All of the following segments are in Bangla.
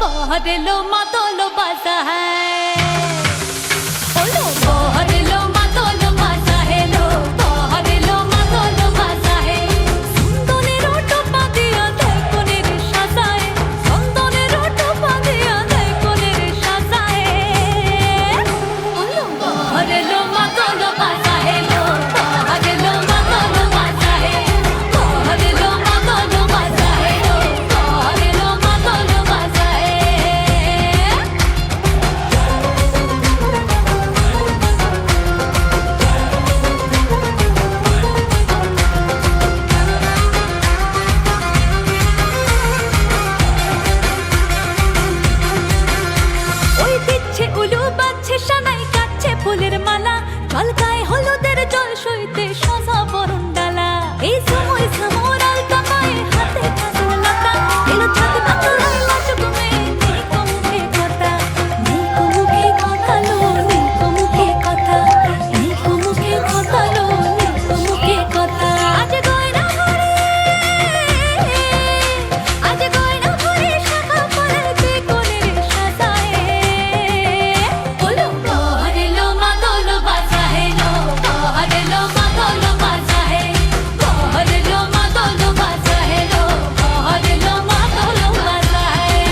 बाहर लो मातोलो बाजा है लो बाहर लो मातोलो बाजा है लो बाहर लो मातोलो बाजा है सुंदने रोटो पादिया देखो निरे साजाए सुंदने रोटो पादिया देखो निरे साजाए लो बाहर लो मातोलो बाजा है लो बाहर लो मातोलो बाजा है बाहर लो मातोलो बाजा है लो बाहर लो मातोलो बाजा है ওই দিচ্ছে উলু বাজছে সানাই কাচ্ছে ফুলের মালা কলকায় হলুদের জল সইতে সাজা বরণ ডালা এই সময় সমরাল কামায় হাতে কাজল লতা এলো ছাতে পাথরাই লাচুকুমে নেই মুখে কথা নেই মুখে কথা লো নেই মুখে কথা নেই মুখে কথা লো নেই মুখে কথা আজ গয়না হরে আজ গয়না হরে শাখা পড়াতে কোণের সাজায় ওলো বাহর লো মাতলো বাজা হে লো বাহর লো মাতলো বাজা হে বাহর লো মাতলো বাজা হে লো বাহর লো মাতলো বাজা হে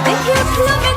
দেখে উঠলো